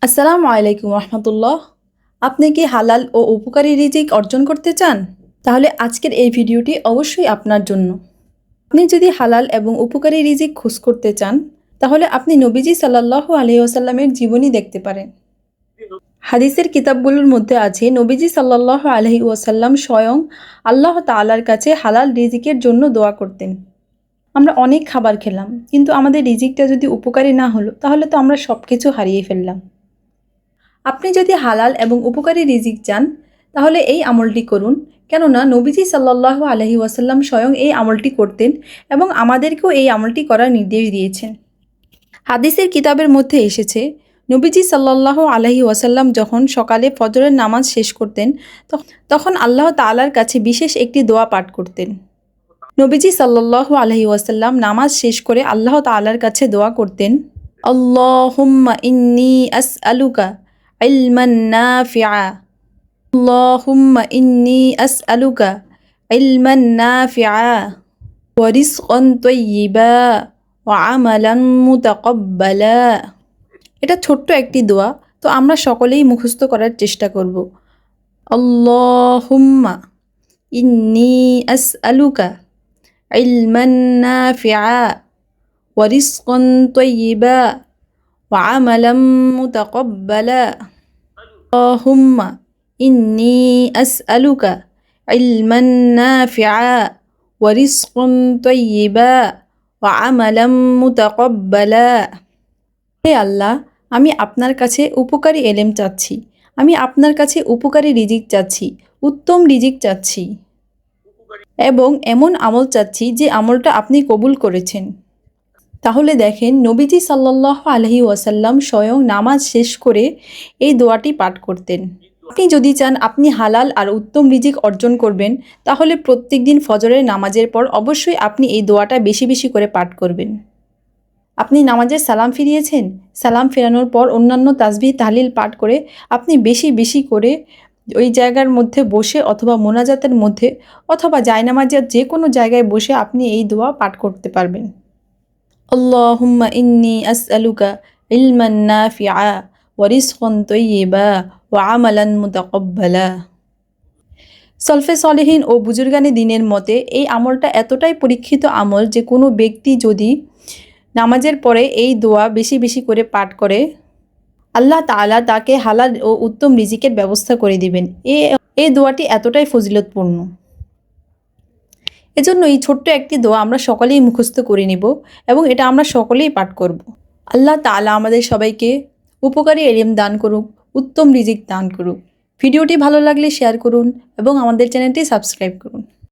আসসালামু আলাইকুম রহমতুল্লাহ। আপনি কি হালাল ও উপকারী রিজিক অর্জন করতে চান? তাহলে আজকের এই ভিডিওটি অবশ্যই আপনার জন্য। আপনি যদি হালাল এবং উপকারী রিজিক খোঁজ করতে চান, তাহলে আপনি নবীজি সাল্লাল্লাহু আলাইহি ওয়াসাল্লামের জীবনী দেখতে পারেন। হাদিসের কিতাবগুলোর মধ্যে আছে নবীজি সাল্লাল্লাহু আলাইহি ওয়াসাল্লাম স্বয়ং আল্লাহ তাআলার কাছে হালাল রিজিকের জন্য দোয়া করতেন। আমরা অনেক খাবার খেলাম, কিন্তু আমাদের রিজিকটা যদি উপকারী না হলো, তাহলে তো আমরা সব কিছু হারিয়ে ফেললাম। আপনি যদি হালাল এবং উপকারী রিজিক চান, তাহলে এই আমলটি করুন। কেননা নবীজি সাল্লাল্লাহু আলাইহি ওয়াসাল্লাম স্বয়ং এই আমলটি করতেন এবং আমাদেরকেও এই আমলটি করার নির্দেশ দিয়েছেন। হাদিসের কিতাবের মধ্যে এসেছে, নবীজি সাল্লাল্লাহু আলাইহি ওয়াসাল্লাম যখন সকালে ফজরের নামাজ শেষ করতেন, তখন আল্লাহ তাআলার কাছে বিশেষ একটি দোয়া পাঠ করতেন। নবীজি সাল্লাল্লাহু আলাইহি ওয়াসাল্লাম নামাজ শেষ করে আল্লাহ তাআলার কাছে দোয়া করতেন, আল্লাহুম্মা ইন্নী আসআলুকা ইলমান নাফিআ, আল্লাহুম্মা ইন্নী আসআলুকা ইলমান নাফিআ ওয়া রিজকান তাইয়্যিবা ওয়া আমালান মুতাকাব্বালা। এটা ছোট্ট একটি দোয়া, তো আমরা সকলেই মুখস্থ করার চেষ্টা করব। আল্লাহুম্মা ইন্নী আসআলুকা ইলমান নাফিআ ওয়া রিজকান তাইয়্যিবা ওয়া আমালান মুতাকাব্বালা। আল্লাহুম্মা ইন্নী আসআলুকা ইলমান নাফিআ ওয়া রিজকান তাইয়্যিবা ওয়া আমালান মুতাকাব্বালা। হে আল্লাহ, আমি আপনার কাছে উপকারী এলেম চাচ্ছি, আমি আপনার কাছে উপকারী রিজিক চাচ্ছি, উত্তম রিজিক চাচ্ছি এবং এমন আমল চাচ্ছি যে আমলটা আপনি কবুল করেছেন। তাহলে দেখেন, নবীজি সাল্লাল্লাহু আলাইহি ওয়াসাল্লাম স্বয়ং নামাজ শেষ করে এই দোয়াটি পাঠ করতেন। আপনি যদি চান আপনি হালাল আর উত্তম রিজিক অর্জন করবেন, তাহলে প্রত্যেকদিন ফজরের নামাজের পর অবশ্যই আপনি এই দোয়াটা বেশি বেশি করে পাঠ করবেন। আপনি নামাজের সালাম ফিরিয়েছেন, সালাম ফেরানোর পর অন্যান্য তাসবিহ তাহলিল পাঠ করে আপনি বেশি বেশি করে ওই জায়গার মধ্যে বসে অথবা মোনাজাতের মধ্যে অথবা জায়নামাজের যে কোনো জায়গায় বসে আপনি এই দোয়া পাঠ করতে পারবেন। আল্লাহুম্মা ইন্নী আসআলুকা ইলমান নাফিআ ওয়া রিজকান তাইয়্যিবা ওয়া আমালান মুতাকাব্বালা। সলফে সলেহিন ও বুজুর্গানে দিনের মতে এই আমলটা এতটাই পরীক্ষিত আমল যে কোনো ব্যক্তি যদি নামাজের পরে এই দোয়া বেশি বেশি করে পাঠ করে, আল্লাহ তাআলা তাকে হালাল ও উত্তম রিজিকের ব্যবস্থা করে দিবেন। এই দোয়াটি এতটাই ফজিলতপূর্ণ। এজন্য এই ছোট্ট একটি দোয়া আমরা সকলেই মুখস্থ করে নেব এবং এটা আমরা সকলেই পাঠ করব। আল্লাহ তাআলা আমাদের সবাইকে উপকারী ইলম দান করুক, উত্তম রিজিক দান করুক। ভিডিওটি ভালো লাগলে শেয়ার করুন এবং আমাদের চ্যানেলটি সাবস্ক্রাইব করুন।